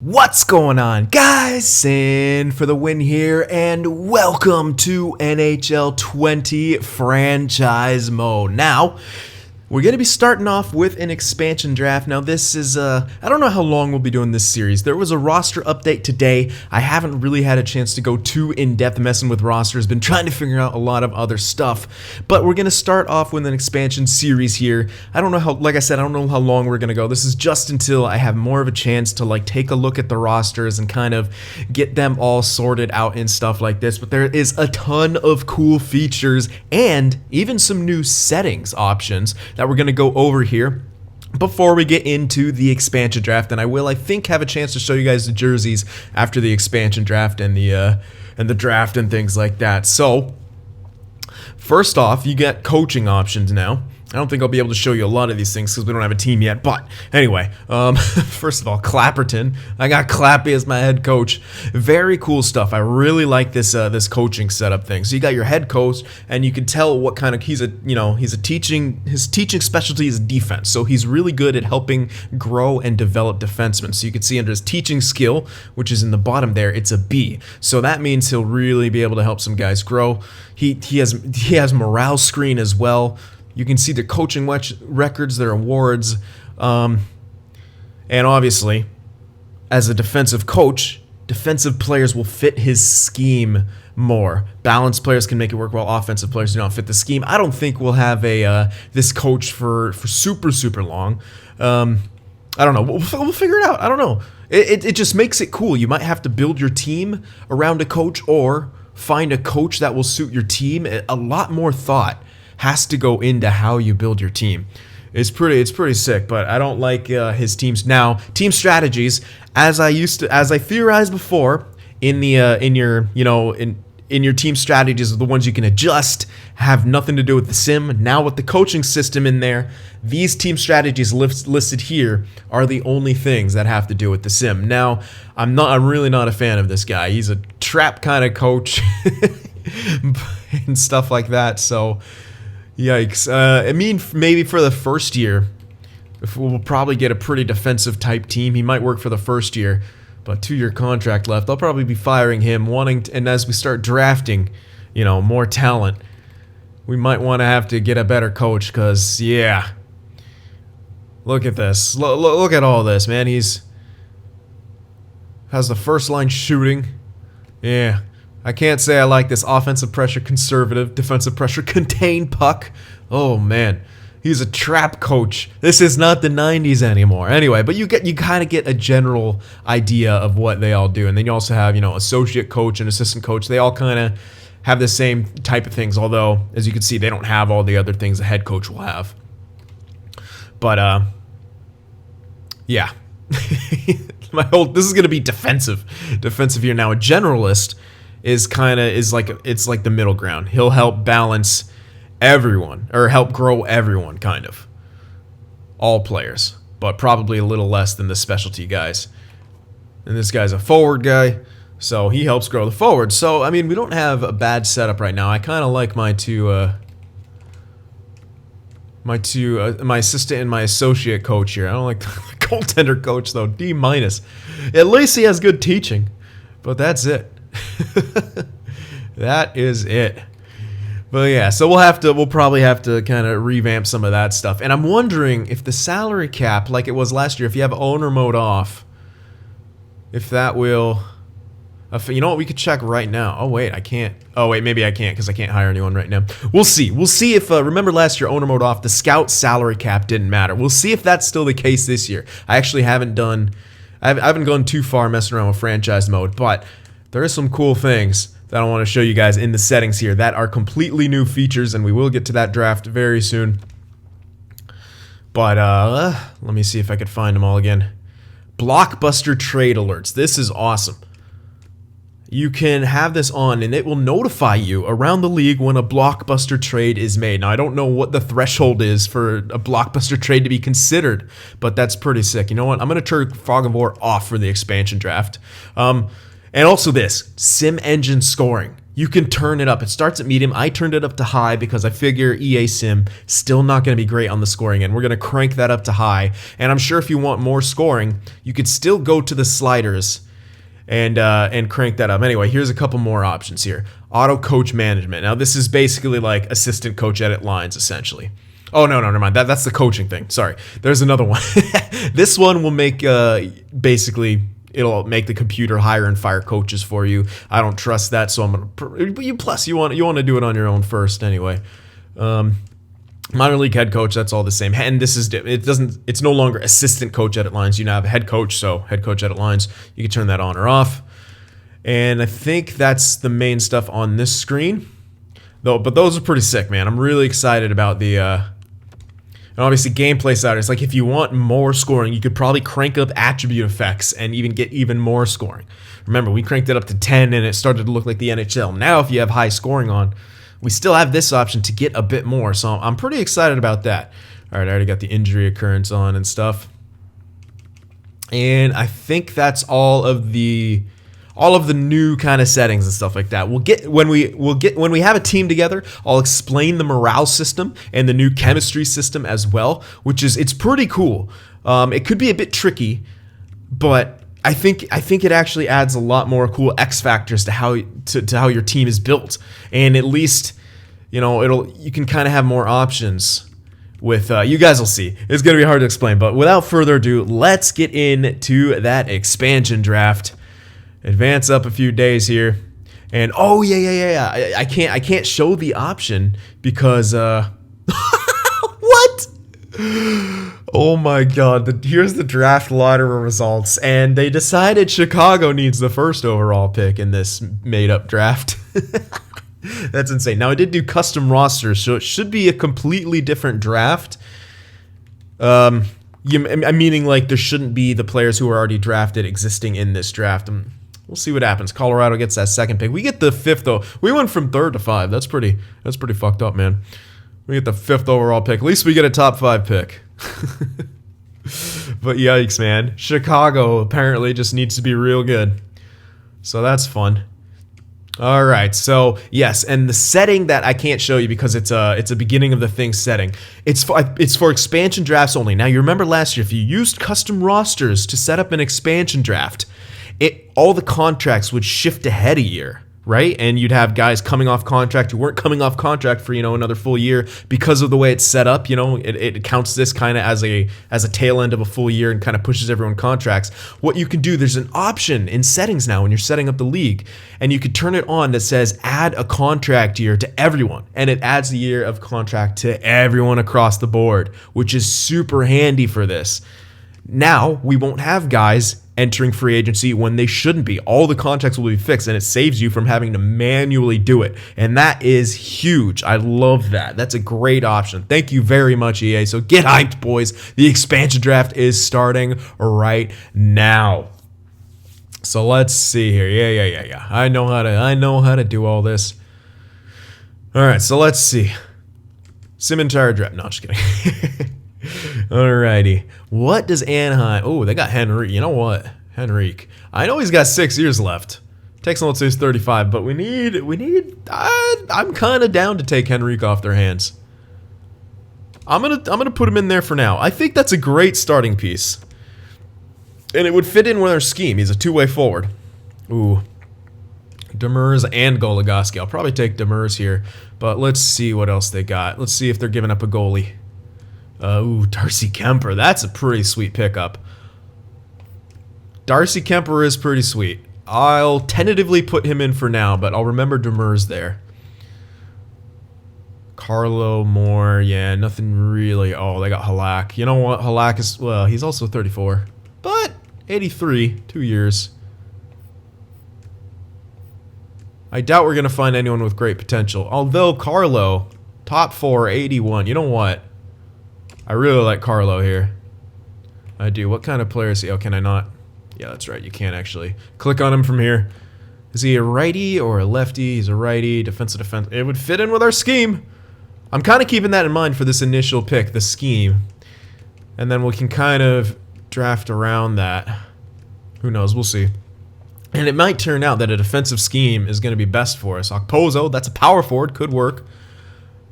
What's going on, guys? Sin for the win here, and welcome to NHL 20 franchise mode. Now, we're going to be starting off with an expansion draft. Now, this is, I don't know how long we'll be doing this series. There was a roster update today. I haven't really had a chance to go too in-depth messing with rosters. Been trying to figure out a lot of other stuff. But we're going to start off with an expansion series here. I don't know how, like I said, I don't know how long we're going to go. This is just until I have more of a chance to, like, take a look at the rosters and kind of get them all sorted out and stuff like this. But there is a ton of cool features and even some new settings options that we're going to go over here before we get into the expansion draft. And I will, I think, have a chance to show you guys the jerseys after the expansion draft and the draft and things like that. So first off, you get coaching options now. I don't think I'll be able to show you a lot of these things because we don't have a team yet. But anyway, first of all, Clapperton. I got Clappy as my head coach. Very cool stuff. I really like this this coaching setup thing. So you got your head coach, and you can tell what kind of his teaching specialty is defense. So he's really good at helping grow and develop defensemen. So you can see under his teaching skill, which is in the bottom there, it's a B. So that means he'll really be able to help some guys grow. He has morale screen as well. You can see their coaching records, their awards, and obviously, as a defensive coach, defensive players will fit his scheme more. Balanced players can make it work while offensive players do not fit the scheme. I don't think we'll have this coach for super long. I don't know. We'll figure it out. I don't know. It just makes it cool. You might have to build your team around a coach or find a coach that will suit your team. A lot more thought has to go into how you build your team. It's pretty sick, but I don't like his teams now. Team strategies, as I theorized before, in your team strategies are the ones you can adjust, have nothing to do with the sim. Now with the coaching system in there, these team strategies listed here are the only things that have to do with the sim. Now, I'm really not a fan of this guy. He's a trap kind of coach and stuff like that, so yikes. I mean, maybe for the first year, we'll probably get a pretty defensive type team. He might work for the first year, but 2-year contract left. I'll probably be firing him, and as we start drafting, more talent, we might want to have to get a better coach, because, yeah, look at this. Look at all this, man. Has the first line shooting. Yeah. I can't say I like this offensive pressure conservative, defensive pressure contain puck. Oh man, he's a trap coach. This is not the 90s anymore. Anyway, but you kind of get a general idea of what they all do, and then you also have associate coach and assistant coach. They all kind of have the same type of things, although as you can see, they don't have all the other things the head coach will have. But yeah, this is gonna be defensive here now. A generalist is like the middle ground. He'll help balance everyone, or help grow everyone, kind of. All players, but probably a little less than the specialty guys. And this guy's a forward guy, so he helps grow the forward. So, I mean, we don't have a bad setup right now. I kind of like my assistant and my associate coach here. I don't like the goaltender coach, though. D-. At least he has good teaching, but that's it. That is it. But yeah, so we'll probably have to kind of revamp some of that stuff. And I'm wondering if the salary cap, like it was last year, if you have owner mode off, if that will, you know what, we could check right now. Oh wait, I can't. Oh wait, maybe I can't because I can't hire anyone right now. We'll see. We'll see if remember last year owner mode off, the scout salary cap didn't matter. We'll see if that's still the case this year. I actually haven't gone too far messing around with franchise mode, but there are some cool things that I want to show you guys in the settings here that are completely new features, and we will get to that draft very soon. But let me see if I could find them all again. Blockbuster trade alerts. This is awesome. You can have this on, and it will notify you around the league when a blockbuster trade is made. Now, I don't know what the threshold is for a blockbuster trade to be considered, but that's pretty sick. You know what? I'm going to turn Fog of War off for the expansion draft. And also this, sim engine scoring. you can turn it up. It starts at medium. I turned it up to high because I figure EA Sim still not going to be great on the scoring end. We're going to crank that up to high. And I'm sure if you want more scoring, you could still go to the sliders and crank that up. Anyway, here's a couple more options here. Auto coach management. Now this is basically like assistant coach edit lines essentially. Oh no, never mind. That's the coaching thing. Sorry. There's another one. This one will make basically it'll make the computer hire and fire coaches for you. I don't trust that, so I'm gonna. Plus, you want to do it on your own first anyway. Minor league head coach, that's all the same. And this is it's no longer assistant coach edit lines. You now have a head coach, so head coach edit lines. You can turn that on or off. And I think that's the main stuff on this screen. But those are pretty sick, man. I'm really excited about the. And obviously gameplay side is like if you want more scoring, you could probably crank up attribute effects and even get even more scoring. Remember, we cranked it up to 10 and it started to look like the NHL. Now if you have high scoring on, we still have this option to get a bit more. So I'm pretty excited about that. All right, I already got the injury occurrence on and stuff. And I think that's all of the new kind of settings and stuff like that. We'll get when we have a team together, I'll explain the morale system and the new chemistry system as well, which is it's pretty cool. It could be a bit tricky, but I think it actually adds a lot more cool X factors to how your team is built, and at least you can kind of have more options with you guys will see. It's gonna be hard to explain, but without further ado, let's get into that expansion draft. Advance up a few days here, and oh yeah. I can't show the option because what? Oh my God! Here's the draft lottery results, and they decided Chicago needs the first overall pick in this made-up draft. That's insane. Now I did do custom rosters, so it should be a completely different draft. Meaning like there shouldn't be the players who are already drafted existing in this draft. We'll see what happens. Colorado gets that second pick. We get the 5th though. We went from 3rd to 5. That's pretty fucked up, man. We get the 5th overall pick. At least we get a top 5 pick. But yikes, man. Chicago apparently just needs to be real good. So that's fun. All right. So yes, and the setting that I can't show you because it's a beginning of the thing setting. It's for expansion drafts only. Now you remember last year if you used custom rosters to set up an expansion draft, all the contracts would shift ahead a year, right? And you'd have guys coming off contract who weren't coming off contract for another full year because of the way it's set up. It counts this kind of as a tail end of a full year and kind of pushes everyone contracts. What you can do, there's an option in settings now when you're setting up the league, and you could turn it on that says add a contract year to everyone, and it adds the year of contract to everyone across the board, which is super handy for this. Now we won't have guys entering free agency when they shouldn't be. All the contracts will be fixed, and it saves you from having to manually do it. And that is huge. I love that. That's a great option. Thank you very much, EA. So get hyped, boys. The expansion draft is starting right now. So let's see here. Yeah. I know how to do all this. All right, so let's see. Sim entire draft. No, just kidding. Alrighty. What does Anaheim... Oh, they got Henrique. You know what? Henrique. I know he's got 6 years left. Takes him, let's say he's 35, but we need... I'm kind of down to take Henrique off their hands. I'm gonna put him in there for now. I think that's a great starting piece. And it would fit in with our scheme. He's a two-way forward. Ooh. Demers and Goligoski. I'll probably take Demers here, but let's see what else they got. Let's see if they're giving up a goalie. Darcy Kemper. That's a pretty sweet pickup. Darcy Kemper is pretty sweet. I'll tentatively put him in for now, but I'll remember Demers there. Carlo Moore. Yeah, nothing really. Oh, they got Halak. You know what? Halak is... Well, he's also 34. But 83. 2 years. I doubt we're going to find anyone with great potential. Although Carlo, top 4, 81. You know what? I really like Carlo here. I do. What kind of player is he? Oh, can I not? Yeah, that's right. You can't actually. Click on him from here. Is he a righty or a lefty? He's a righty. Defensive defense. It would fit in with our scheme. I'm kind of keeping that in mind for this initial pick, the scheme. And then we can kind of draft around that. Who knows? We'll see. And it might turn out that a defensive scheme is going to be best for us. Okposo, that's a power forward, could work.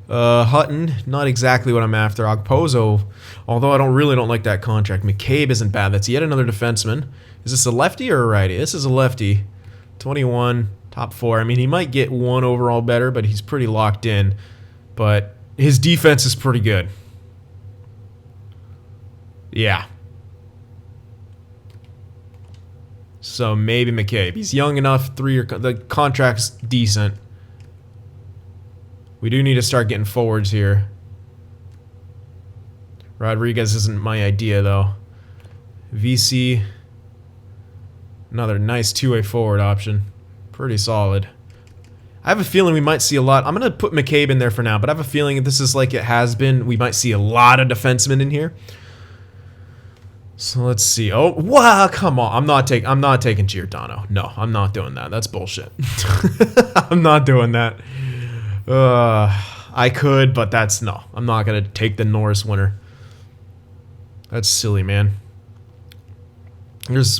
Hutton, not exactly what I'm after. Okposo, although I really don't like that contract. McCabe isn't bad. That's yet another defenseman. Is this a lefty or a righty? This is a lefty. 21, top 4. I mean, he might get 1 overall better, but he's pretty locked in. But his defense is pretty good. Yeah. So maybe McCabe. He's young enough. The contract's decent. We do need to start getting forwards here. Rodriguez isn't my idea, though. VC. Another nice two-way forward option. Pretty solid. I have a feeling we might see a lot. I'm going to put McCabe in there for now, but I have a feeling if this is like it has been, we might see a lot of defensemen in here. So let's see. Oh, wow, come on. I'm not taking Giordano. No, I'm not doing that. That's bullshit. I'm not doing that. I could, but no. I'm not going to take the Norris winner. That's silly, man.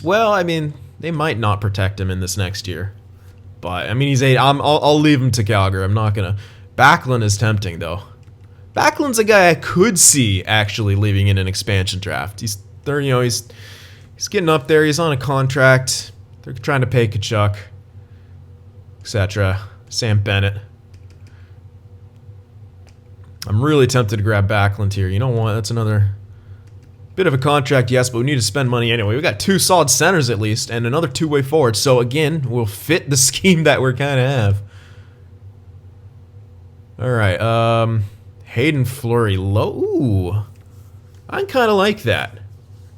Well, I mean, they might not protect him in this next year. But, I mean, he's 8. I'll leave him to Calgary. I'm not going to. Backlund is tempting, though. Backlund's a guy I could see actually leaving in an expansion draft. He's 30, he's getting up there. He's on a contract. They're trying to pay Kachuk, etc. Sam Bennett. I'm really tempted to grab Backlund here. You know what? That's another bit of a contract, yes, but we need to spend money anyway. We got 2 solid centers at least, and another two-way forward. So again, we'll fit the scheme that we're kind of have. All right, Hayden Fleury, low. Ooh, I kind of like that.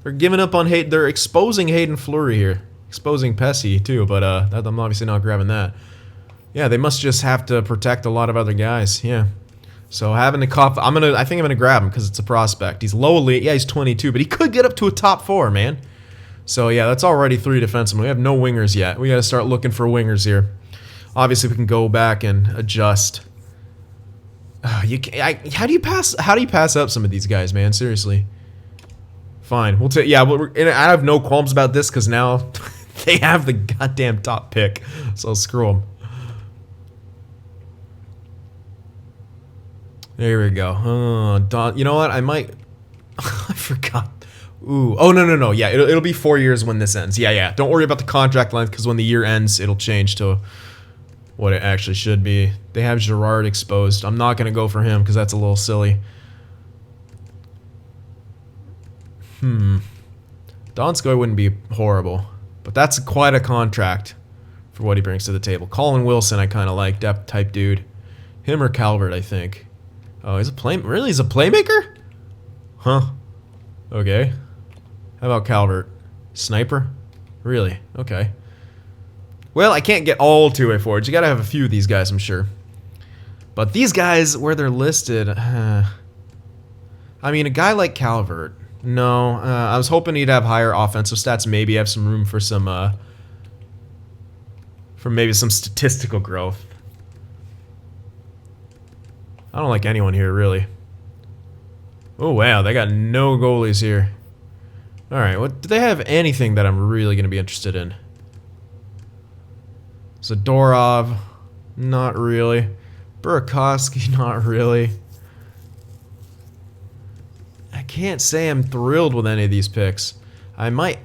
They're giving up on Hayden. They're exposing Hayden Fleury here, exposing Pesci too. But I'm obviously not grabbing that. Yeah, they must just have to protect a lot of other guys. Yeah. So having to cop, I think I'm gonna grab him because it's a prospect. He's low elite, yeah, he's 22, but he could get up to a top 4, man. So yeah, that's already 3 defensemen. We have no wingers yet. We got to start looking for wingers here. Obviously, we can go back and adjust. How do you pass up some of these guys, man? Seriously. Fine, we'll take. Yeah, and I have no qualms about this because now they have the goddamn top pick. So screw them. There we go. You know what? I might. I forgot. Ooh. Oh, no. Yeah, it'll be 4 years when this ends. Yeah. Don't worry about the contract length because when the year ends, it'll change to what it actually should be. They have Gerard exposed. I'm not going to go for him because that's a little silly. Donskoy wouldn't be horrible, but that's quite a contract for what he brings to the table. Colin Wilson, I kind of like. Depth type dude. Him or Calvert, I think. Oh, he's a really? He's a playmaker? Huh. Okay. How about Calvert? Sniper? Really? Okay. Well, I can't get all two-way forwards. You gotta have a few of these guys, I'm sure. But these guys, where they're listed... I mean, a guy like Calvert... No. I was hoping he'd have higher offensive stats. Maybe have some room for some... for maybe some statistical growth. I don't like anyone here, really. Oh, wow. They got no goalies here. Alright, what do they have anything that I'm really going to be interested in? Zadorov, not really. Burakovsky, not really. I can't say I'm thrilled with any of these picks. I might...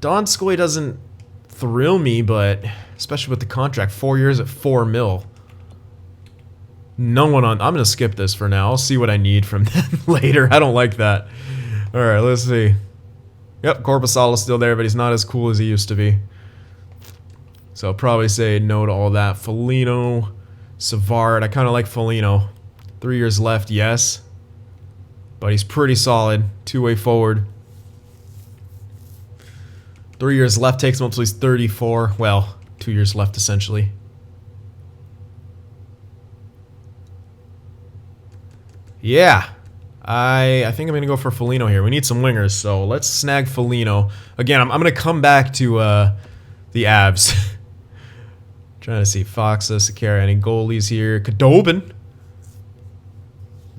Donskoy doesn't thrill me, but... Especially with the contract. 4 years at $4 million. No one on... I'm going to skip this for now. I'll see what I need from them later. I don't like that. Alright, let's see. Yep, Korpisalo's still there, but he's not as cool as he used to be. So I'll probably say no to all that. Foligno, Savard. I kind of like Foligno. 3 years left, yes. But he's pretty solid. Two-way forward. 3 years left takes him up until he's 34. Well, 2 years left, essentially. Yeah. I think I'm going to go for Foligno here. We need some wingers, so let's snag Foligno. Again, I'm going to come back to the Avs. Trying to see Foxa, Sakara, any goalies here. Khudobin.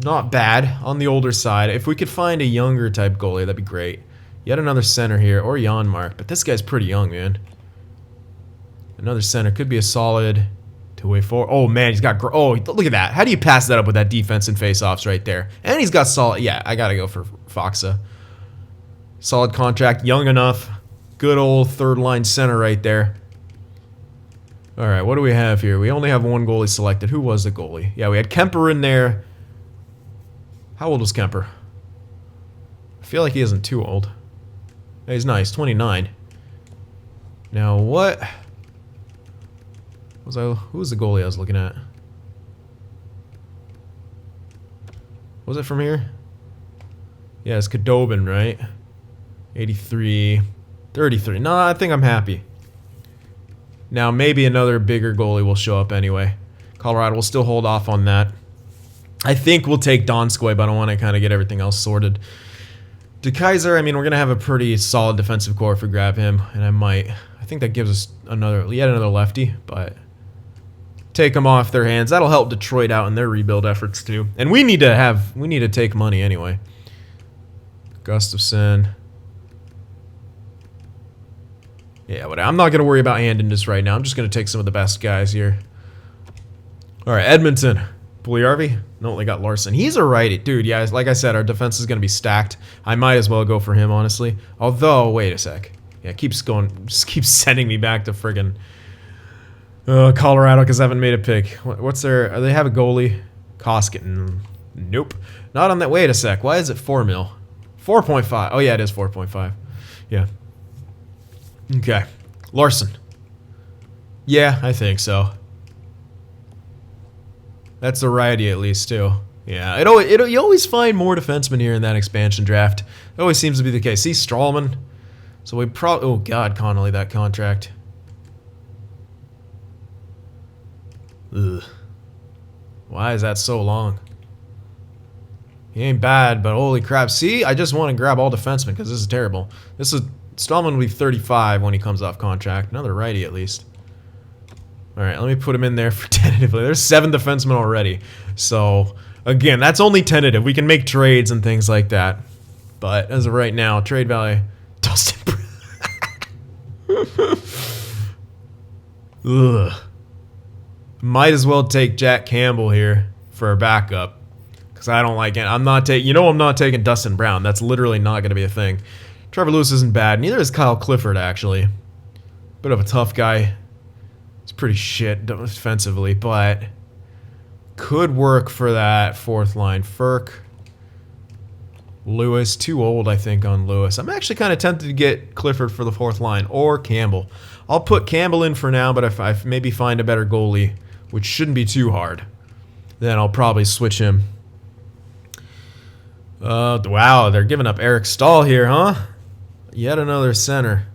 Not bad on the older side. If we could find a younger type goalie, that'd be great. Yet another center here, or Janmark, but this guy's pretty young, man. Another center. Could be a solid two-way forward. Oh, man, he's got... Oh, look at that. How do you pass that up with that defense and face-offs right there? And he's got solid... Yeah, I got to go for Foxa. Solid contract. Young enough. Good old third-line center right there. All right, what do we have here? We only have one goalie selected. Who was the goalie? Yeah, we had Kemper in there. How old was Kemper? I feel like he isn't too old. Yeah, he's nice. 29. Now, what... Who was the goalie I was looking at? Was it from here? Yeah, it's Khudobin, right? 83, 33. No, I think I'm happy. Now, maybe another bigger goalie will show up anyway. Colorado will still hold off on that. I think we'll take Donskoy, but I want to kind of get everything else sorted. DeKaiser, I mean, we're going to have a pretty solid defensive core if we grab him, and I think that gives us yet another lefty, but take them off their hands. That'll help Detroit out in their rebuild efforts too. And we need to take money anyway. Gustafson. Yeah, but I'm not going to worry about handing this right now. I'm just going to take some of the best guys here. All right, Edmonton. Puljujärvi? No, they got Larson. He's a righty. Dude, yeah, like I said, our defense is going to be stacked. I might as well go for him, honestly. Although, wait a sec. Yeah, keeps sending me back to friggin' Colorado because I haven't made a pick. What's their... They have a goalie. Koskinen. Nope. Not on that... Wait a sec. Why is it 4 mil? 4.5. Oh, yeah, it is 4.5. Yeah. Okay. Larson. Yeah, I think so. That's the righty at least, too. Yeah, you always find more defensemen here in that expansion draft. It always seems to be the case. See, Strawman. So we probably... Oh, God, Connolly, that contract. Ugh. Why is that so long? He ain't bad, but holy crap. See, I just want to grab all defensemen because this is terrible. Stallman will be 35 when he comes off contract. Another righty at least. Alright, let me put him in there for tentatively. There's 7 defensemen already. So, again, that's only tentative. We can make trades and things like that. But as of right now, trade value... Dustin... Ugh. Might as well take Jack Campbell here for a backup. Because I don't like it. I'm not taking Dustin Brown. That's literally not going to be a thing. Trevor Lewis isn't bad. Neither is Kyle Clifford, actually. Bit of a tough guy. He's pretty shit defensively, but could work for that fourth line. Ferk. Lewis. Too old, I think, on Lewis. I'm actually kind of tempted to get Clifford for the fourth line. Or Campbell. I'll put Campbell in for now, but if I maybe find a better goalie, which shouldn't be too hard, then I'll probably switch him. Wow, they're giving up Eric Stahl here, huh? Yet another center.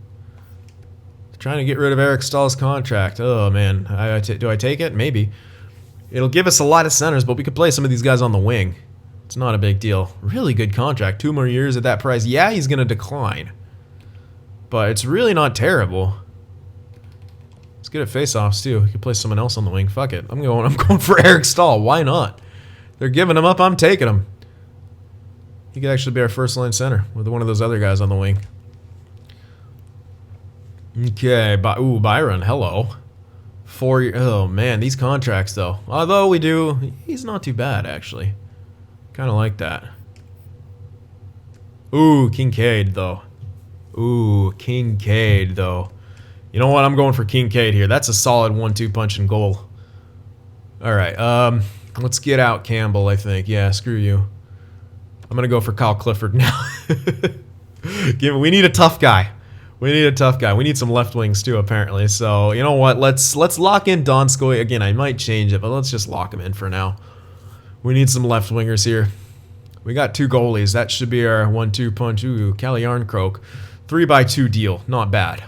Trying to get rid of Eric Stahl's contract. Oh, man. Do I take it? Maybe. It'll give us a lot of centers, but we could play some of these guys on the wing. It's not a big deal. Really good contract. 2 more years at that price. Yeah, he's going to decline. But it's really not terrible. It's good at face-offs, too. You could play someone else on the wing. Fuck it. I'm going for Eric Stahl. Why not? They're giving him up. I'm taking him. He could actually be our first-line center with one of those other guys on the wing. Okay, ooh, Byron, hello. 4 years. Oh man, these contracts though. Although he's not too bad actually. Kind of like that. Ooh, Kincaid though. Ooh, Kincaid though. You know what? I'm going for Kincaid here. That's a solid 1-2 punch and goal. All right, let's get out Campbell. I think. Yeah, screw you. I'm gonna go for Kyle Clifford now. We need a tough guy. We need a tough guy. We need some left wings too, apparently. So you know what? Let's lock in Donskoy again. I might change it, but let's just lock him in for now. We need some left wingers here. We got 2 goalies. That should be our 1-2 punch. Ooh, Calle Yarncroke. 3x2 deal. Not bad.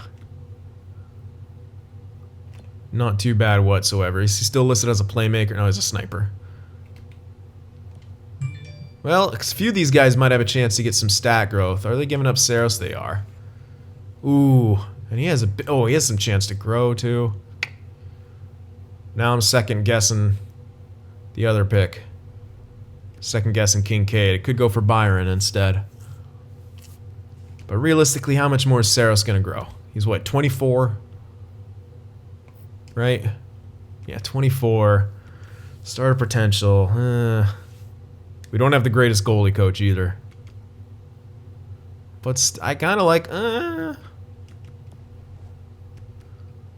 Not too bad whatsoever. He's still listed as a playmaker. No, he's a sniper. Well, a few of these guys might have a chance to get some stat growth. Are they giving up Saros? They are. Ooh, and he has some chance to grow too. Now I'm second guessing the other pick. Second guessing Kincaid. It could go for Byron instead. But realistically, how much more is Saros gonna grow? He's what, 24? right? Yeah, 24. Starter potential. We don't have the greatest goalie coach either. But I kind of like...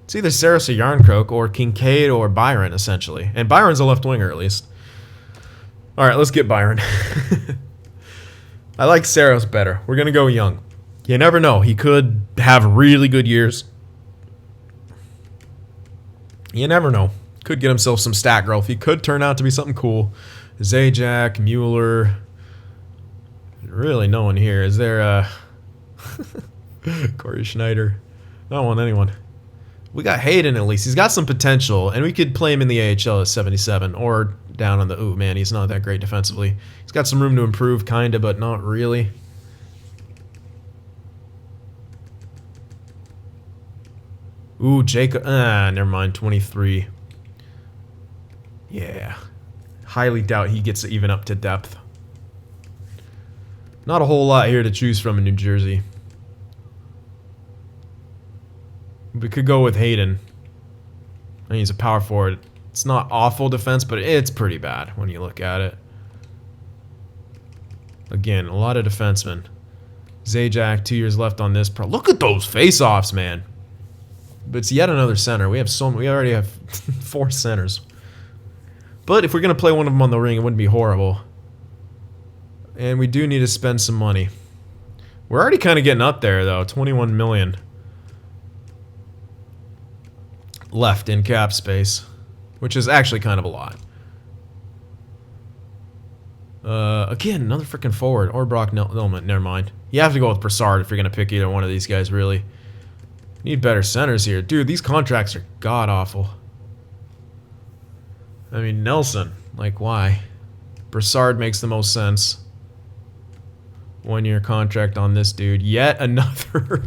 It's either Saros or Yarncroke or Kincaid or Byron, essentially. And Byron's a left winger, at least. Alright, let's get Byron. I like Saros better. We're going to go young. You never know. He could have really good years. You never know. Could get himself some stat growth. He could turn out to be something cool. Zajac, Mueller. Really no one here. Is there Corey Schneider? I don't want anyone. We got Hayden at least. He's got some potential, and we could play him in the AHL at 77 or down on the... Ooh, man, he's not that great defensively. He's got some room to improve, kind of, but not really. Ooh, Jacob... never mind. 23. Yeah. Highly doubt he gets even up to depth. Not a whole lot here to choose from in New Jersey. We could go with Hayden. I mean, he's a power forward. It's not awful defense, but it's pretty bad when you look at it. Again, a lot of defensemen. Zajac, 2 years left on this. Look at those face-offs, man. But it's yet another center. We already have 4 centers. But if we're going to play one of them on the ring, it wouldn't be horrible. And we do need to spend some money. We're already kind of getting up there, though. 21 million left in cap space, which is actually kind of a lot. Again, another freaking forward. Or Brock Nelman. Never mind. You have to go with Brassard if you're going to pick either one of these guys, really. Need better centers here. Dude, these contracts are god-awful. I mean, Nelson. Like, why? Brassard makes the most sense. 1-year contract on this dude. Yet another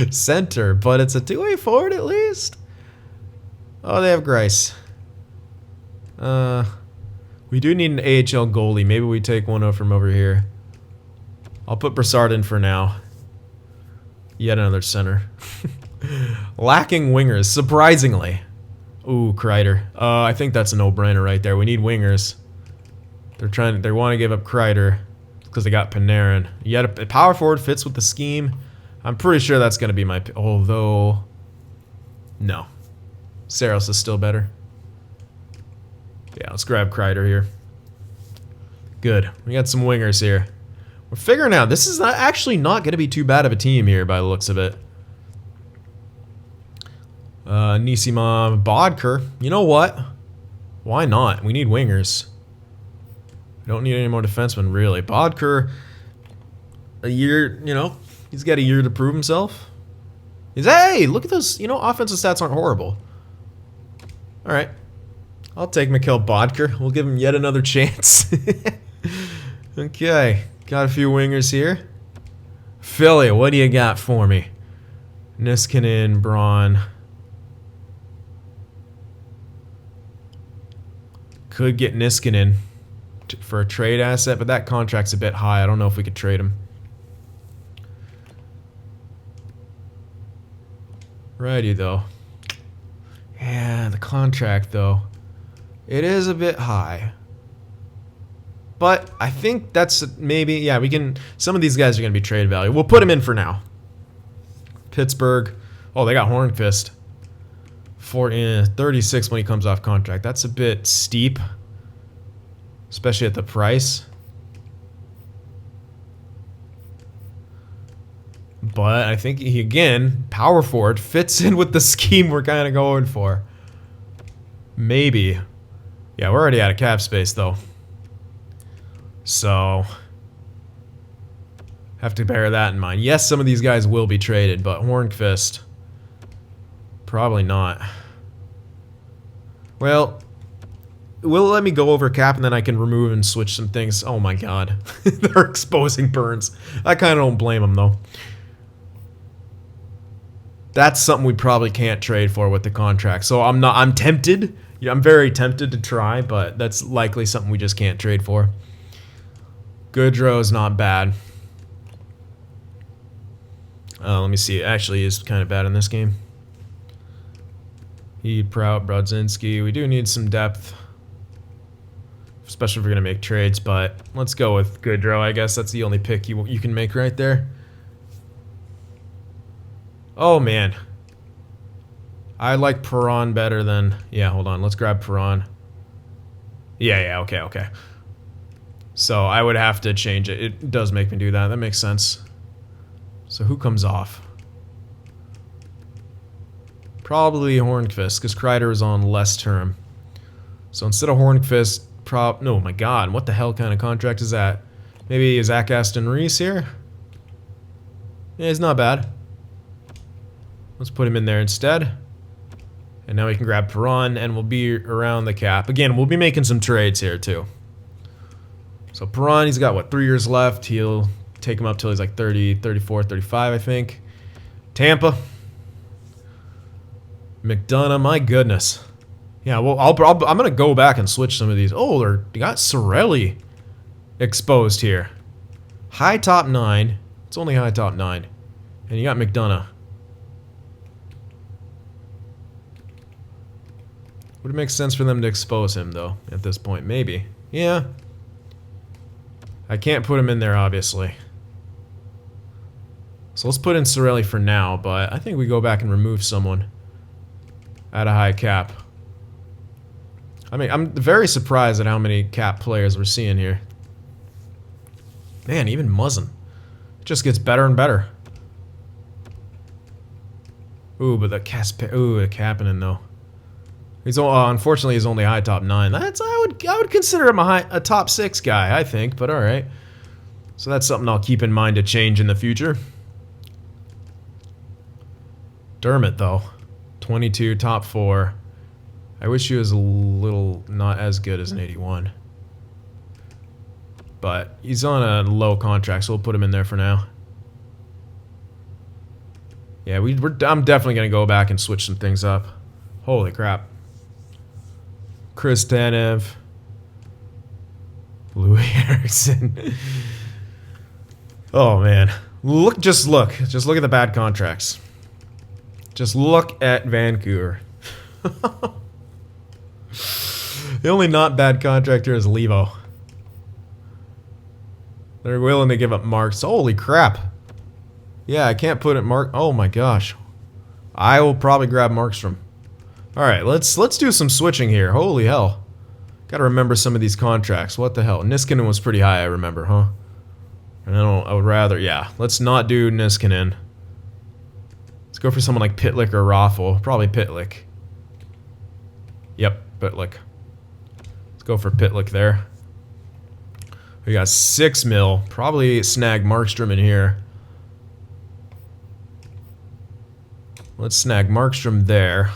center, but it's a 2-way forward at least. Oh, they have Grice. We do need an AHL goalie. Maybe we take one from over here. I'll put Brassard in for now. Yet another center. Lacking wingers, surprisingly. Ooh, Kreider. I think that's a no-brainer right there. We need wingers. They want to give up Kreider because they got Panarin. Yet a power forward fits with the scheme. I'm pretty sure that's going to be my... Although... No. Saros is still better. Yeah, let's grab Kreider here. Good. We got some wingers here. We're figuring out this is actually not going to be too bad of a team here by the looks of it. Nisima, Bodker. You know what? Why not? We need wingers. We don't need any more defensemen, really. Bodker, a year, you know, he's got a year to prove himself. Hey, look at those, you know, offensive stats aren't horrible. All right. I'll take Mikhail Bodker. We'll give him yet another chance. Okay. Got a few wingers here. Philly, what do you got for me? Niskanen, Braun. Could get Niskanen for a trade asset, but that contract's a bit high. I don't know if we could trade him. Righty, though. Yeah, the contract, though. It is a bit high. But I think that's maybe... Yeah, we can... Some of these guys are going to be trade value. We'll put him in for now. Pittsburgh. Oh, they got Hornqvist. 36 when he comes off contract. That's a bit steep. Especially at the price. But I think he, again, power forward, fits in with the scheme we're kind of going for. Maybe. Yeah, we're already out of cap space, though. So, have to bear that in mind. Yes, some of these guys will be traded, but Hornqvist, probably not. Well, will it let me go over cap and then I can remove and switch some things? Oh my god. They're exposing Burns. I kind of don't blame them, though. That's something we probably can't trade for with the contract. So I'm tempted. Yeah, I'm very tempted to try, but that's likely something we just can't trade for. Goodrow is not bad. Let me see. It actually is kind of bad in this game. Prout, Brodzinski. We do need some depth, especially if we're going to make trades, but let's go with Goodrow. I guess that's the only pick you can make right there. Oh, man. I like Perron better than... Yeah, hold on. Let's grab Perron. Yeah, okay. So I would have to change it. It does make me do that. That makes sense. So who comes off? Probably Hornqvist, because Kreider is on less term. So instead of Hornqvist, no, my God, what the hell kind of contract is that? Maybe Zach Aston Reese here? Yeah, he's not bad. Let's put him in there instead. And now we can grab Perron, and we'll be around the cap. Again, we'll be making some trades here, too. So Perron, he's got, what, 3 years left. He'll take him up till he's like 30, 34, 35, I think. Tampa. McDonough, my goodness. Yeah, well, I'm going to go back and switch some of these. Oh, they got Cirelli exposed here. High top 9. It's only high top 9. And you got McDonough. Would it make sense for them to expose him, though, at this point? Maybe. Yeah. I can't put him in there, obviously. So let's put in Cirelli for now, but I think we go back and remove someone at a high cap. I mean, I'm very surprised at how many cap players we're seeing here. Man, even Muzzin. It just gets better and better. Ooh, but the Kapanen, though. He's unfortunately he's only high top 9. I would consider him a top 6 guy, I think, but all right. So that's something I'll keep in mind to change in the future. Dermott though, 22 top 4. I wish he was a little not as good as an 81. But he's on a low contract, so we'll put him in there for now. Yeah, I'm definitely gonna go back and switch some things up. Holy crap. Chris Tanev, Louis Erickson. Oh man, just look at the bad contracts. Just look at Vancouver. The only not bad contract here is Levo. They're willing to give up Marks. Holy crap! Yeah, I can't put it Mark. Oh my gosh, I will probably grab Markstrom. Alright, let's do some switching here. Holy hell. Gotta remember some of these contracts. What the hell? Niskanen was pretty high, I remember, huh? And I would rather, yeah. Let's not do Niskanen. Let's go for someone like Pitlick or Raffle. Probably Pitlick. Yep, Pitlick. Let's go for Pitlick there. We got 6 mil. Probably snag Markstrom in here. Let's snag Markstrom there.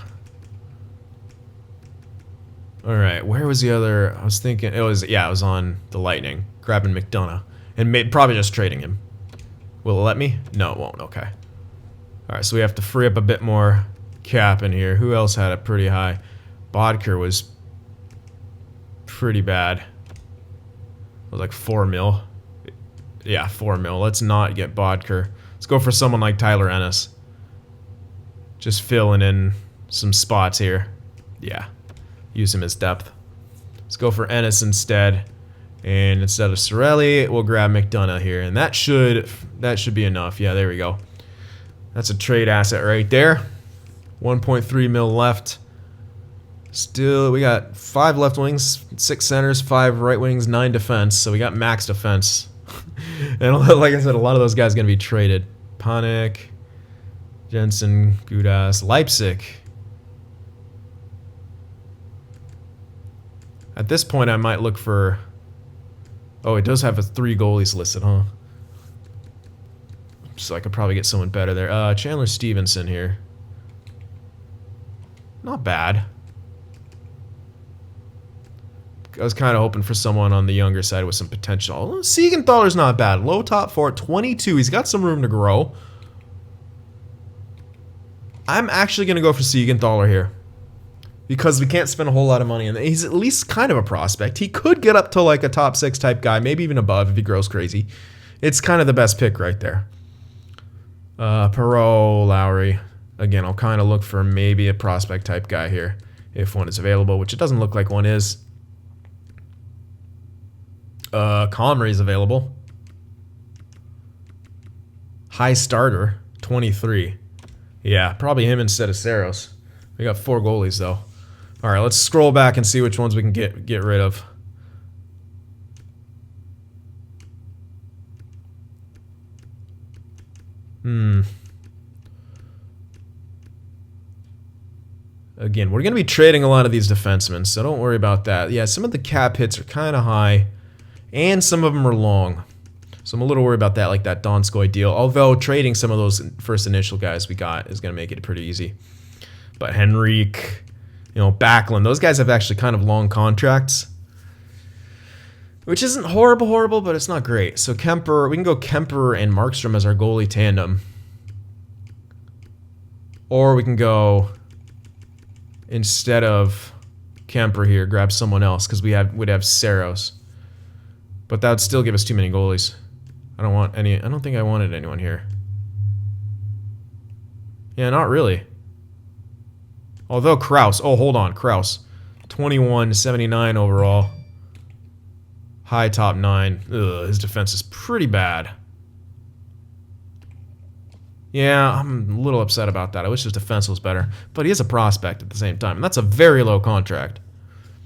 Alright, where was the other? I was thinking, it was on the Lightning. Grabbing McDonough. And probably just trading him. Will it let me? No, it won't. Okay. Alright, so we have to free up a bit more cap in here. Who else had it pretty high? Bodker was pretty bad. It was like 4 mil. Yeah, 4 mil. Let's not get Bodker. Let's go for someone like Tyler Ennis. Just filling in some spots here. Yeah. Use him as depth. Let's go for Ennis instead. And instead of Cirelli, we'll grab McDonough here. And that should be enough. Yeah, there we go. That's a trade asset right there. 1.3 mil left. Still, we got 5 left wings, 6 centers, 5 right wings, 9 defense. So we got max defense. And like I said, a lot of those guys are going to be traded. Panik, Jensen, Gudas, Leipzig. At this point, I might look for... Oh, it does have 3 goalies listed, huh? So I could probably get someone better there. Chandler Stevenson here. Not bad. I was kind of hoping for someone on the younger side with some potential. Siegenthaler's not bad. Low top 4, 22. He's got some room to grow. I'm actually going to go for Siegenthaler here. Because we can't spend a whole lot of money, and he's at least kind of a prospect. He could get up to like a top 6 type guy, maybe even above if he grows crazy. It's kind of the best pick right there. Perreault, Lowry. Again, I'll kind of look for maybe a prospect type guy here if one is available, which it doesn't look like one is. Comrie's available. High starter, 23. Yeah, probably him instead of Saros. We got 4 goalies though. All right, let's scroll back and see which ones we can get rid of. Again, we're going to be trading a lot of these defensemen, so don't worry about that. Yeah, some of the cap hits are kind of high, and some of them are long. So I'm a little worried about that, like that Donskoy deal. Although trading some of those first initial guys we got is going to make it pretty easy. But Henrique, you know, Backlund, those guys have actually kind of long contracts. Which isn't horrible, but it's not great. So Kemper, we can go Kemper and Markstrom as our goalie tandem. Or we can go, instead of Kemper here, grab someone else because would have Saros. But that would still give us too many goalies. I don't think I wanted anyone here. Yeah, not really. Although Kraus, oh hold on, Kraus. 21-79 overall. High top 9. Ugh, his defense is pretty bad. Yeah, I'm a little upset about that. I wish his defense was better. But he is a prospect at the same time. And that's a very low contract.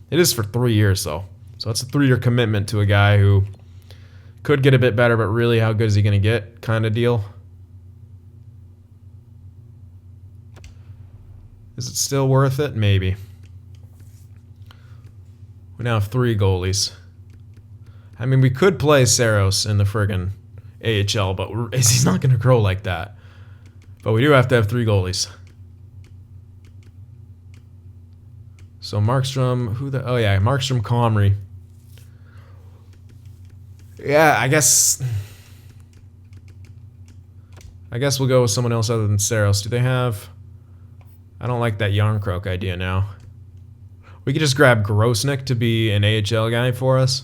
It is for 3 years, though. So that's a 3-year commitment to a guy who could get a bit better, but really how good is he going to get kind of deal. Is it still worth it? Maybe. We now have 3 goalies. I mean, we could play Saros in the friggin' AHL, but he's not going to grow like that. But we do have to have 3 goalies. So Markstrom, oh yeah, Markstrom, Comrie. Yeah, I guess we'll go with someone else other than Saros. Do they have... I don't like that Yarncroak idea now. We could just grab Grosnick to be an AHL guy for us.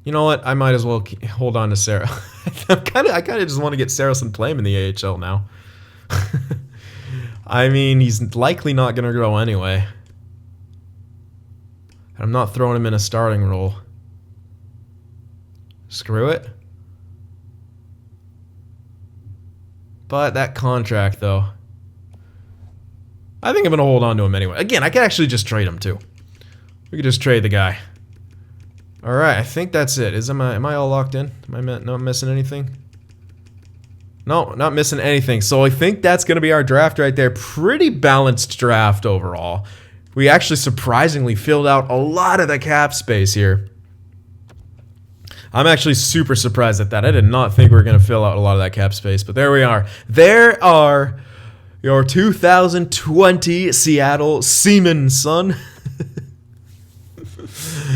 You know what? I might as well hold on to Sarah. I kind of just want to get Saros and play him in the AHL now. I mean, he's likely not going to grow anyway. I'm not throwing him in a starting role. Screw it. But that contract, though. I think I'm going to hold on to him anyway. Again, I could actually just trade him, too. We could just trade the guy. Alright, I think that's it. Am I all locked in? Am I not missing anything? No, not missing anything. So I think that's going to be our draft right there. Pretty balanced draft overall. We actually surprisingly filled out a lot of the cap space here. I'm actually super surprised at that. I did not think we were going to fill out a lot of that cap space, but there we are. There are your 2020 Seattle Seamen, son.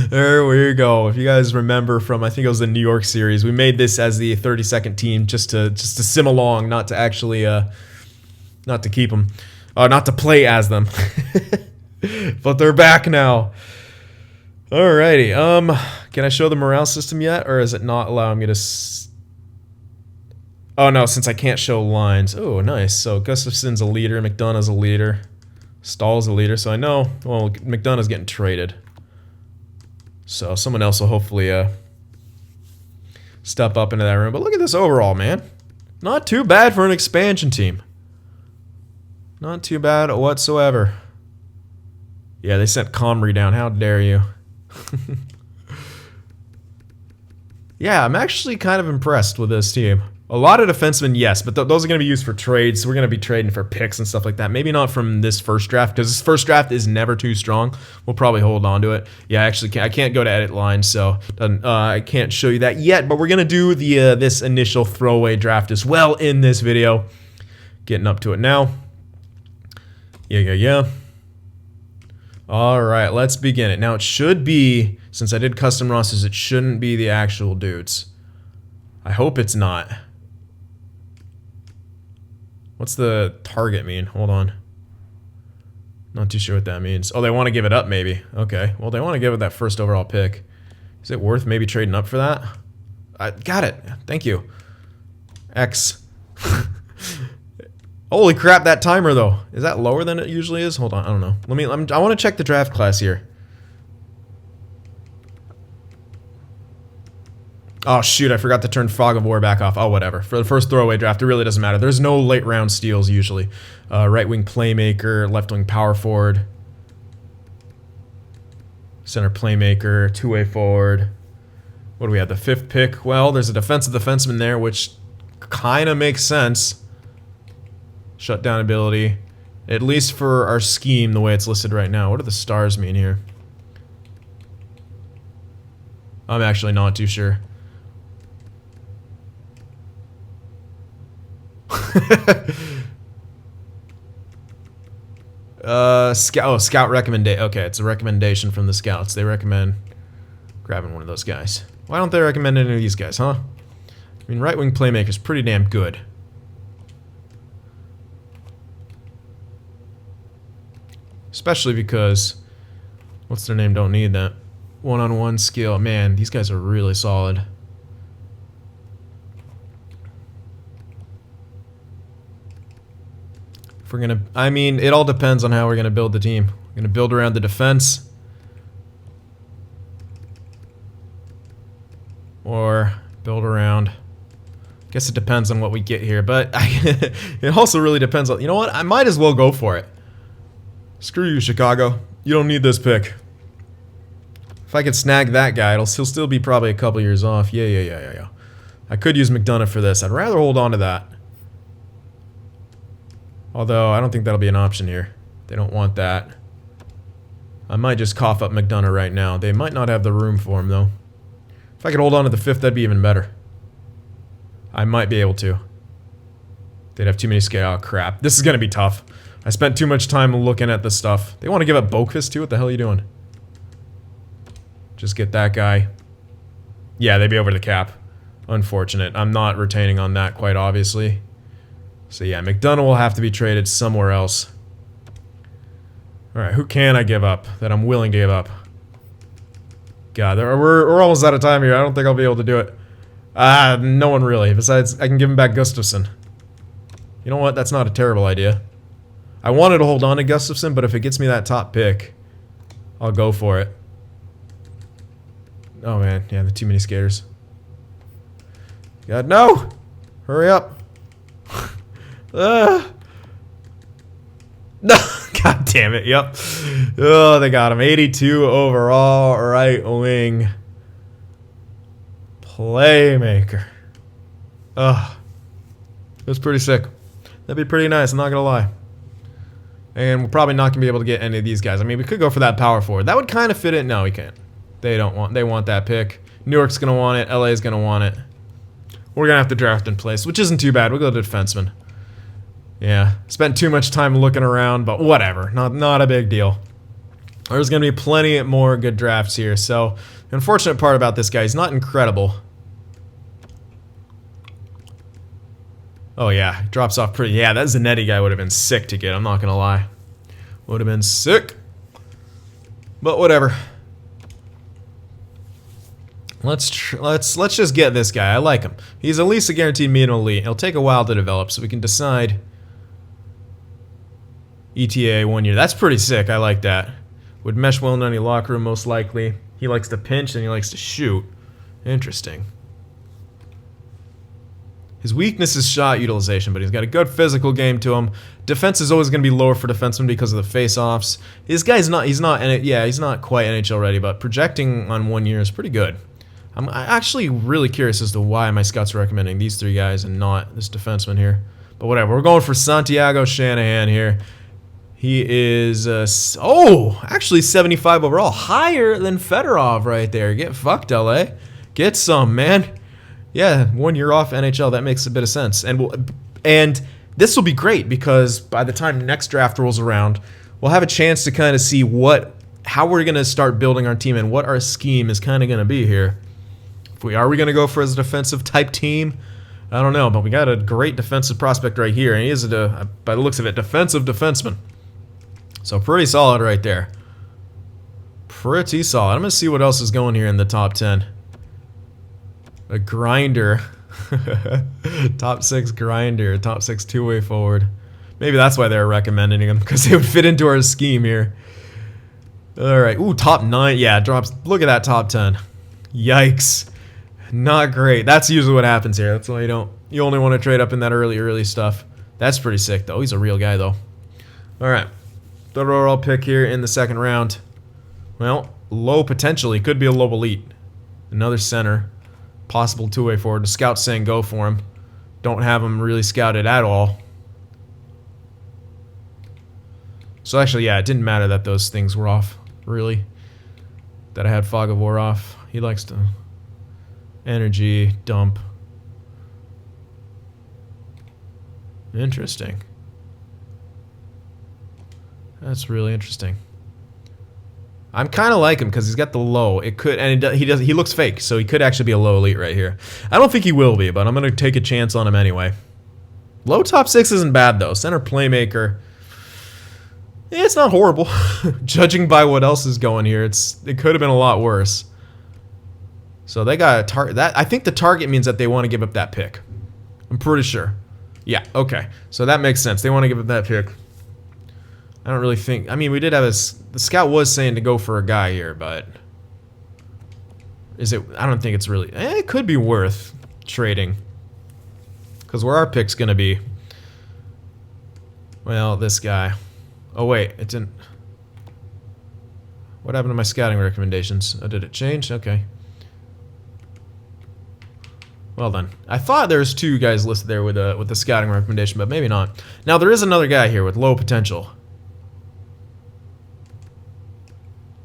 There we go. If you guys remember from, I think it was the New York series, we made this as the 32nd team just to sim along, not to actually, not to keep them, not to play as them. But they're back now. Alrighty. Can I show the morale system yet, or is it not allowing me to? Oh no, since I can't show lines. Oh, nice. So Gustafson's a leader, McDonough's a leader, Stahl's a leader. So I know. Well, McDonough's getting traded. So someone else will hopefully step up into that room. But look at this overall, man. Not too bad for an expansion team. Not too bad whatsoever. Yeah, they sent Comrie down. How dare you? Yeah, I'm actually kind of impressed with this team. A lot of defensemen, yes, but those are going to be used for trades. So we're going to be trading for picks and stuff like that. Maybe not from this first draft, because this first draft is never too strong. We'll probably hold on to it. Yeah, actually, I can't go to edit lines, so I can't show you that yet. But we're going to do the this initial throwaway draft as well in this video. Getting up to it now. Yeah. All right, let's begin it. Now, it should be, since I did custom rosters, it shouldn't be the actual dudes. I hope it's not. What's the target mean? Hold on. Not too sure what that means. Oh, they want to give it up, maybe. Okay. Well, they want to give it that first overall pick. Is it worth maybe trading up for that? I got it. Thank you. X. Holy crap, that timer though. Is that lower than it usually is? Hold on, I don't know. I want to check the draft class here. Oh shoot, I forgot to turn Fog of War back off. Oh, whatever. For the first throwaway draft, it really doesn't matter. There's no late round steals usually. Right wing playmaker, left wing power forward, center playmaker, two-way forward. What do we have? The 5th pick. Well, there's a defensive defenseman there, which kind of makes sense. Shutdown ability, at least for our scheme, the way it's listed right now. What do the stars mean here? I'm actually not too sure. Scout recommendation. Okay, it's a recommendation from the scouts. They recommend grabbing one of those guys. Why don't they recommend any of these guys, huh? I mean, right wing playmaker's pretty damn good. Especially because, what's their name? Don't need that. One-on-one skill. Man, these guys are really solid. If we're gonna, I mean, it all depends on how we're gonna build the team. We're gonna build around the defense, or build around. I guess it depends on what we get here, but it also really depends on. You know what? I might as well go for it. Screw you, Chicago. You don't need this pick. If I could snag that guy, he'll still be probably a couple years off. Yeah. I could use McDonough for this. I'd rather hold on to that. Although, I don't think that'll be an option here. They don't want that. I might just cough up McDonough right now. They might not have the room for him, though. If I could hold on to the 5th, that'd be even better. I might be able to. They'd have too many scale. Oh, crap. This is going to be tough. I spent too much time looking at this stuff. They want to give up Boquist too? What the hell are you doing? Just get that guy. Yeah, they'd be over the cap. Unfortunate. I'm not retaining on that, quite obviously. So yeah, McDonough will have to be traded somewhere else. Alright, who can I give up that I'm willing to give up? God, we're almost out of time here. I don't think I'll be able to do it. No one really. Besides, I can give him back Gustafsson. You know what? That's not a terrible idea. I wanted to hold on to Gustafsson, but if it gets me that top pick, I'll go for it. Oh man, yeah, the too many skaters. God, no! Hurry up. No, God damn it, yep. Oh, they got him. 82 overall, right wing playmaker. Ugh. That's pretty sick. That'd be pretty nice, I'm not gonna lie. And we're probably not gonna be able to get any of these guys. I mean, we could go for that power forward. That would kind of fit in. No, we can't. They want that pick. New York's gonna want it. LA's gonna want it. We're gonna have to draft in place, which isn't too bad. We'll go to defenseman. Yeah, spent too much time looking around, but whatever. Not a big deal. There's gonna be plenty more good drafts here. So, the unfortunate part about this guy, he's not incredible. Oh yeah, drops off pretty. Yeah, that Zanetti guy would have been sick to get. I'm not gonna lie, would have been sick. But whatever. Let's just get this guy. I like him. He's at least a guaranteed me an elite. It'll take a while to develop, so we can decide. ETA 1 year. That's pretty sick. I like that. Would mesh well in any locker room, most likely. He likes to pinch and he likes to shoot. Interesting. His weakness is shot utilization, but he's got a good physical game to him. Defense is always going to be lower for defensemen because of the face-offs. This guy's not, he's not quite NHL ready, but projecting on 1 year is pretty good. I'm actually really curious as to why my scouts are recommending these 3 guys and not this defenseman here. But whatever, we're going for Santiago Shanahan here. He is, actually 75 overall. Higher than Fedorov right there. Get fucked, LA. Get some, man. Yeah, 1 year off NHL, that makes a bit of sense. And this will be great because by the time next draft rolls around, we'll have a chance to kind of see how we're going to start building our team and what our scheme is kind of going to be here. Are we going to go for a defensive type team? I don't know, but we got a great defensive prospect right here, and he is, by the looks of it, defensive defenseman. So pretty solid right there. Pretty solid. I'm going to see what else is going here in the top 10. A grinder. Top 6 grinder. Top 6 two-way forward. Maybe that's why they were recommending him, because they would fit into our scheme here. Alright. Ooh, top 9. Yeah, drops. Look at that top 10. Yikes. Not great. That's usually what happens here. That's why you only want to trade up in that early stuff. That's pretty sick, though. He's a real guy, though. Alright. Third overall pick here in the second round. Well, low potential. He could be a low elite. Another center. Possible two-way forward. The scout's saying go for him. Don't have him really scouted at all. So actually, yeah, it didn't matter that those things were off, really. That I had Fog of War off. He likes to... Energy, dump. Interesting. That's really interesting. I'm kind of like him because he's got the low. It could, and he looks fake, so he could actually be a low elite right here. I don't think he will be, but I'm gonna take a chance on him anyway. Low top 6 isn't bad though. Center playmaker. Yeah, it's not horrible. Judging by what else is going here, it could have been a lot worse. So they got a target. I think the target means that they want to give up that pick. I'm pretty sure. Yeah. Okay. So that makes sense. They want to give up that pick. I don't really think... I mean, we did have the scout was saying to go for a guy here, but... Is it... I don't think it's really... it could be worth trading. Because where our pick's going to be... Well, this guy. Oh, wait. It didn't... What happened to my scouting recommendations? Oh, did it change? Okay. Well then. I thought there was 2 guys listed there with the scouting recommendation, but maybe not. Now, there is another guy here with low potential.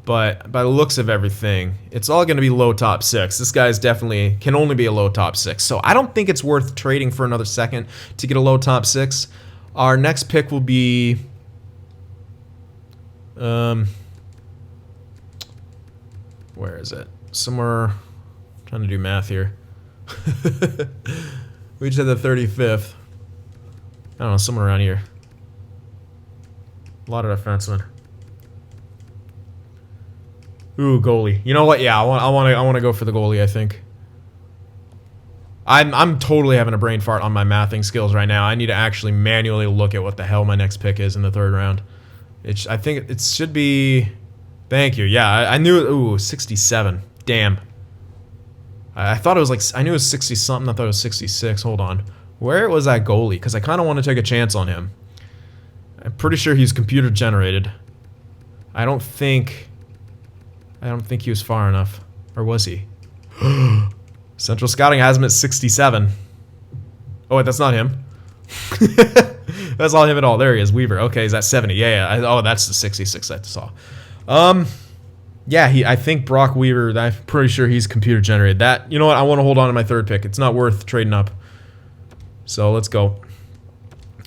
But by the looks of everything, it's all going to be low top 6. This guy's definitely can only be a low top 6. So I don't think it's worth trading for another second to get a low top 6. Our next pick will be... where is it? Somewhere... trying to do math here. We just had the 35th. I don't know, somewhere around here. A lot of defensemen. Ooh, goalie. You know what? Yeah, I want to go for the goalie, I think. I'm totally having a brain fart on my mathing skills right now. I need to actually manually look at what the hell my next pick is in the 3rd round. I think it should be... Thank you. Yeah, I knew it. Ooh, 67. Damn. I thought it was like... I knew it was 60-something. I thought it was 66. Hold on. Where was that goalie? Because I kind of want to take a chance on him. I'm pretty sure he's computer generated. I don't think he was far enough. Or was he? Central Scouting has him at 67. Oh, wait, that's not him. That's not him at all. There he is, Weaver. Okay, he's at 70. Yeah. Oh, that's the 66 I saw. Yeah, I think Brock Weaver, I'm pretty sure he's computer generated. That, you know what, I want to hold on to my 3rd pick. It's not worth trading up. So, let's go.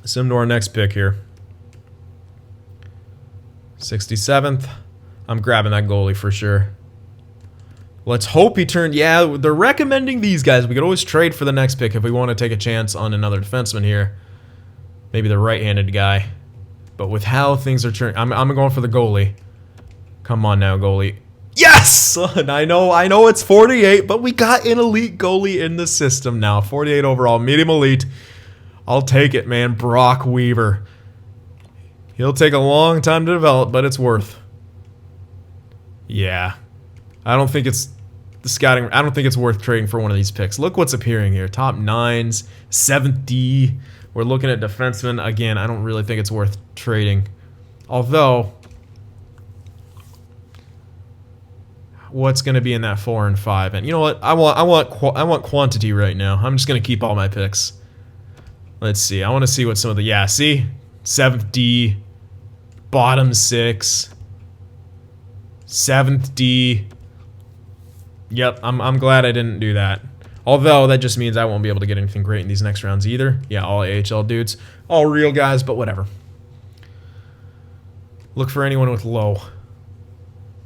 Sim to our next pick here. 67th. I'm grabbing that goalie for sure. Let's hope he turned... Yeah, they're recommending these guys. We could always trade for the next pick if we want to take a chance on another defenseman here. Maybe the right-handed guy. But with how things are turning... I'm going for the goalie. Come on now, goalie. Yes! I know it's 48, but we got an elite goalie in the system now. 48 overall, medium elite. I'll take it, man. Brock Weaver. He'll take a long time to develop, but it's worth. Yeah. I don't think it's worth trading for one of these picks. Look what's appearing here. Top 9s, 7th D. We're looking at defensemen. Again, I don't really think it's worth trading. Although, what's going to be in that 4 and 5? And you know what? I want quantity right now. I'm just going to keep all my picks. Let's see. I want to see what some of the... Yeah, see? 7th D. Bottom 6. 7th D. Yep, I'm glad I didn't do that. Although, that just means I won't be able to get anything great in these next rounds either. Yeah, all AHL dudes. All real guys, but whatever. Look for anyone with low.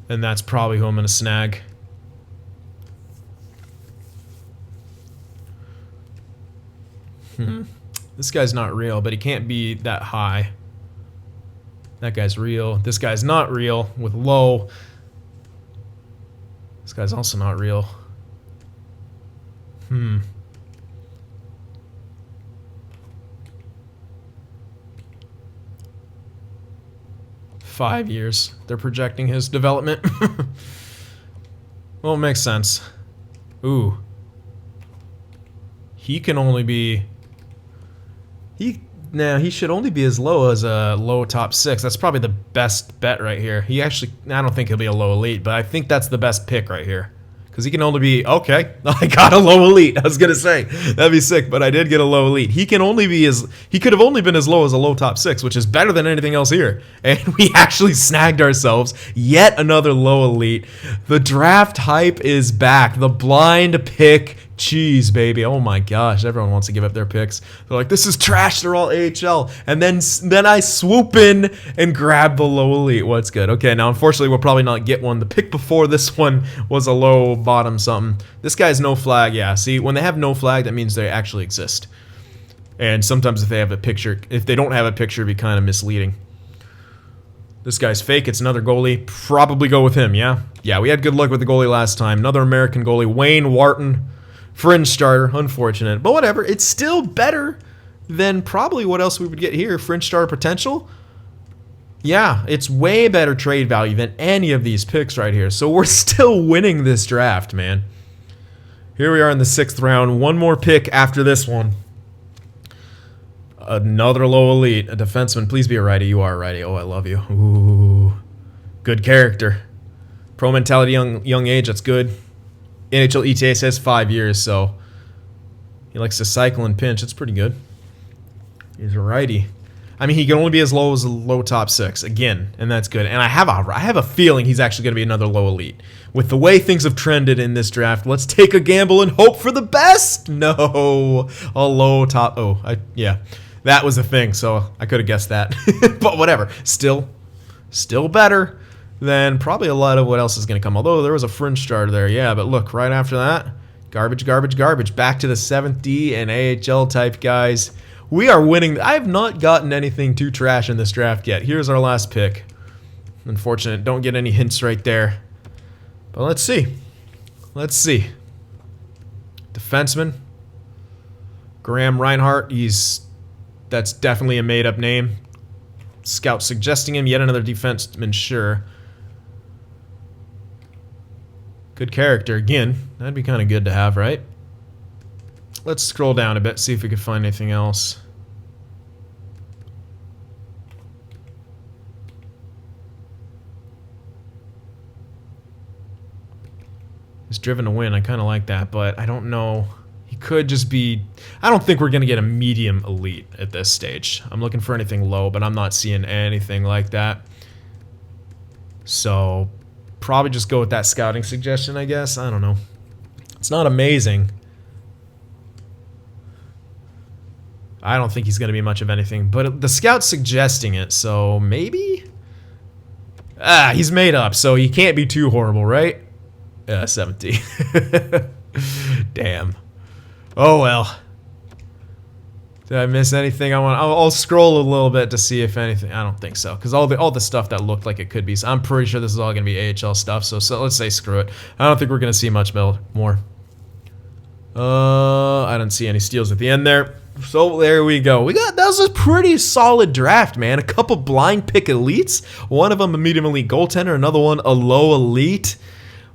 And that's probably who I'm going to snag. This guy's not real, but he can't be that high. That guy's real. This guy's not real with low. This guy's also not real. 5 years. They're projecting his development. Well, it makes sense. Ooh. He can only be... he should only be as low as a low top 6. That's probably the best bet right here. He actually... I don't think he'll be a low elite, but I think that's the best pick right here. Because he can only be... Okay, I got a low elite. I was going to say, that'd be sick, but I did get a low elite. He can only be as... He could have only been as low as a low top 6, which is better than anything else here. And we actually snagged ourselves yet another low elite. The draft hype is back. The blind pick cheese, baby. Oh my gosh, everyone wants to give up their picks. They're like, this is trash, they're all AHL. And then I swoop in and grab the low elite. What's good? Okay, now unfortunately we'll probably not get one. The pick before this one was a low bottom something. This guy's no flag. Yeah, see, when they have no flag, that means they actually exist. And sometimes if they have a picture, if they don't have a picture, it'd be kind of misleading. This guy's fake. It's another goalie. Probably go with him, yeah? Yeah, we had good luck with the goalie last time. Another American goalie, Wayne Wharton. Fringe starter, unfortunate. But whatever, it's still better than probably what else we would get here. Fringe starter potential? Yeah, it's way better trade value than any of these picks right here. So we're still winning this draft, man. Here we are in the 6th round. One more pick after this one. Another low elite. A defenseman. Please be a righty. You are a righty. Oh, I love you. Ooh. Good character. Pro mentality, young age. That's good. NHL ETA says 5 years, so he likes to cycle and pinch. It's pretty good. He's a righty. I mean, he can only be as low as a low top 6 again, and that's good. And I have a feeling he's actually going to be another low elite. With the way things have trended in this draft, let's take a gamble and hope for the best. No, a low top. Oh, yeah, that was a thing. So I could have guessed that, but whatever. Still better than probably a lot of what else is going to come. Although there was a fringe starter there, yeah. But look, right after that, garbage, garbage, garbage. Back to the 7th D and AHL type guys. We are winning. I have not gotten anything too trash in this draft yet. Here's our last pick. Unfortunate. Don't get any hints right there. But let's see. Let's see. Defenseman. Graham Reinhart. That's definitely a made-up name. Scout suggesting him. Yet another defenseman, sure. Good character. Again, that'd be kind of good to have, right? Let's scroll down a bit, see if we can find anything else. He's driven to win. I kind of like that, but I don't know. He could just be... I don't think we're going to get a medium elite at this stage. I'm looking for anything low, but I'm not seeing anything like that. So, probably just go with that scouting suggestion, I guess. I don't know. It's not amazing. I don't think he's going to be much of anything, but the scout's suggesting it, so maybe? Ah, he's made up, so he can't be too horrible, right? 70. Damn. Oh, well. Did I miss anything? I'll scroll a little bit to see if anything. I don't think so, because all the stuff that looked like it could be. So I'm pretty sure this is all going to be AHL stuff, so let's say screw it. I don't think we're going to see much more. I didn't see any steals at the end there. So there we go. That was a pretty solid draft, man. A couple blind pick elites. One of them a medium elite goaltender. Another one a low elite.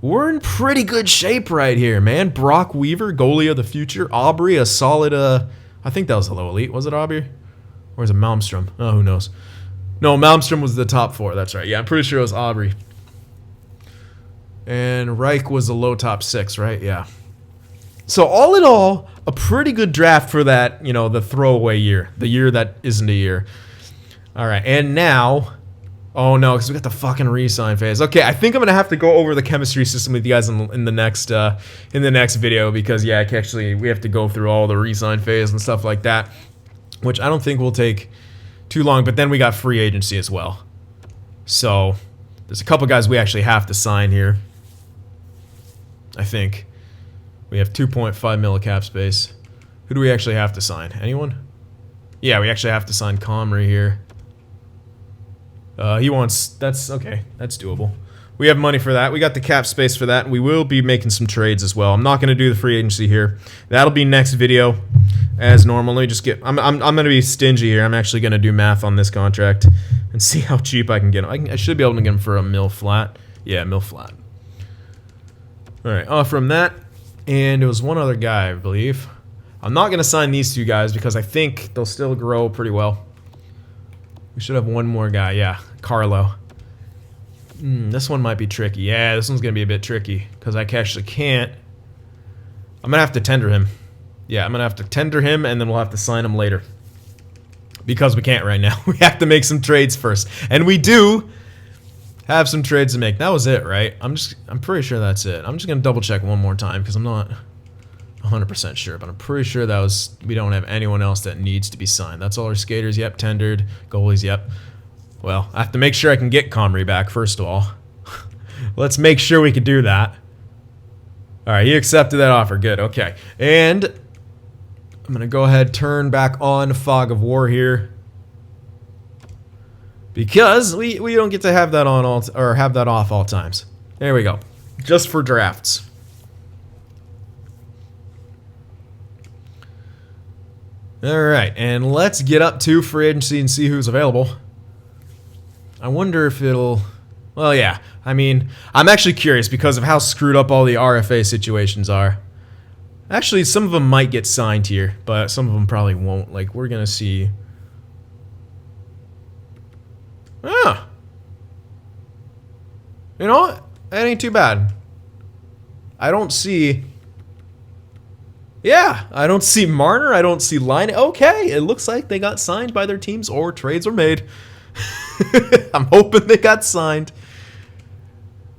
We're in pretty good shape right here, man. Brock Weaver, goalie of the future. Aubrey, a solid, I think that was a low elite. Was it Aubrey? Or is it Malmstrom? Oh, who knows? No, Malmstrom was the top 4. That's right. Yeah, I'm pretty sure it was Aubrey. And Reich was the low top 6, right? Yeah. So all in all, a pretty good draft for that, you know, the throwaway year. The year that isn't a year. All right, and now... Oh no, because we got the fucking re-sign phase. Okay, I think I'm gonna have to go over the chemistry system with you guys in the next video, because yeah, actually we have to go through all the re-sign phase and stuff like that, which I don't think will take too long. But then we got free agency as well, so there's a couple guys we actually have to sign here. I think we have 2.5 mil cap space. Who do we actually have to sign? Anyone? Yeah, we actually have to sign Comrie here. He wants... That's okay. That's doable. We have money for that. We got the cap space for that. We will be making some trades as well. I'm not going to do the free agency here. That'll be next video as normal. Let me just get... I'm going to be stingy here. I'm actually going to do math on this contract and see how cheap I can get him. I should be able to get him for a mil flat. Yeah, mil flat. All right, off from that. And there was one other guy, I believe. I'm not going to sign these two guys because I think they'll still grow pretty well. We should have one more guy. Yeah, Carlo. This one might be tricky. Yeah, this one's going to be a bit tricky because I actually can't. I'm going to have to tender him. Yeah, I'm going to have to tender him and then we'll have to sign him later. Because we can't right now. We have to make some trades first. And we do have some trades to make. That was it, right? I'm pretty sure that's it. I'm just going to double check one more time because I'm not 100% sure, but I'm pretty sure that was, we don't have anyone else that needs to be signed. That's all our skaters. Yep, tendered. Goalies, yep. Well, I have to make sure I can get Comrie back, first of all. Let's make sure we can do that. All right, he accepted that offer. Good, okay. And I'm going to go ahead turn back on Fog of War here. Because we don't get to have that on all, or have that off all times. There we go. Just for drafts. All right, and let's get up to free agency and see who's available. I wonder if it'll... Well, yeah. I mean, I'm actually curious because of how screwed up all the RFA situations are. Actually, some of them might get signed here, but some of them probably won't. Like, we're going to see... Ah. You know what? That ain't too bad. I don't see... Yeah, I don't see Marner. I don't see Line. Okay, it looks like they got signed by their teams or trades were made. I'm hoping they got signed.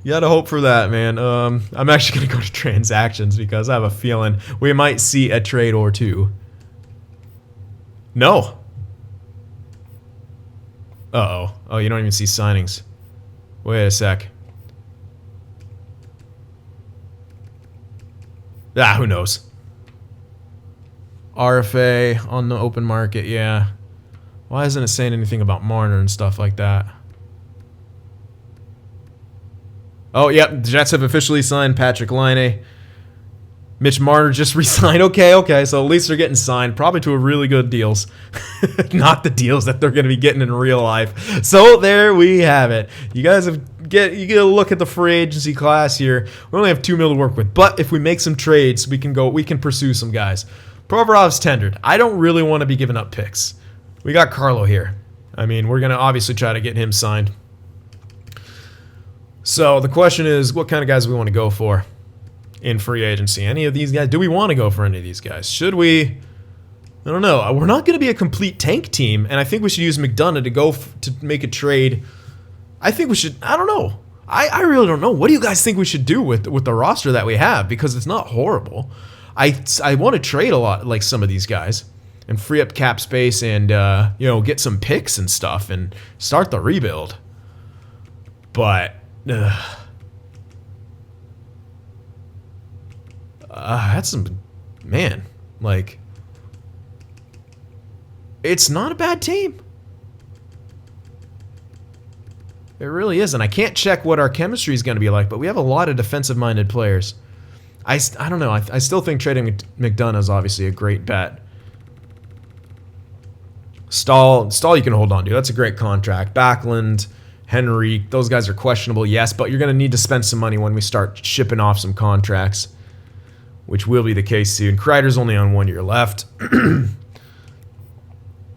You gotta hope for that, man. I'm actually gonna go to transactions because I have a feeling we might see a trade or two. No. Uh-oh. Oh, you don't even see signings. Wait a sec. Ah, who knows? RFA on the open market, yeah. Why isn't it saying anything about Marner and stuff like that? Oh, yep, the Jets have officially signed Patrick Laine. Mitch Marner just re-signed. Okay, so at least they're getting signed, probably to a really good deals. Not the deals that they're going to be getting in real life. So there we have it. You guys get a look at the free agency class here. We only have $2 million to work with, but if we make some trades, we can pursue some guys. Provorov's tendered. I don't really want to be giving up picks. We got Carlo here. I mean, we're going to obviously try to get him signed. So the question is, what kind of guys do we want to go for in free agency? Any of these guys? Do we want to go for any of these guys? Should we? I don't know. We're not going to be a complete tank team, and I think we should use McDonough to go to make a trade. I think we should. I don't know. I really don't know. What do you guys think we should do with the roster that we have? Because it's not horrible. I want to trade a lot, like some of these guys, and free up cap space and get some picks and stuff and start the rebuild. But that's some, man, like, it's not a bad team. It really isn't. I can't check what our chemistry is going to be like, but we have a lot of defensive-minded players. I don't know. I still think trading McDonough is obviously a great bet. Stahl you can hold on to. That's a great contract. Backlund, Henry, those guys are questionable, yes, but you're going to need to spend some money when we start shipping off some contracts, which will be the case soon. Kreider's only on 1 year left.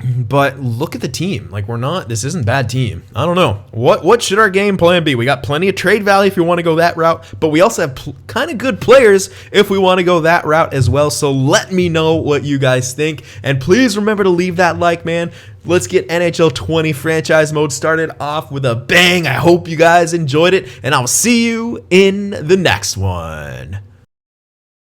But look at the team. Like, this isn't a bad team. I don't know. What should our game plan be? We got plenty of trade value if we want to go that route, but we also have kind of good players if we want to go that route as well. So let me know what you guys think. And please remember to leave that like, man. Let's get NHL 20 franchise mode started off with a bang. I hope you guys enjoyed it, and I'll see you in the next one.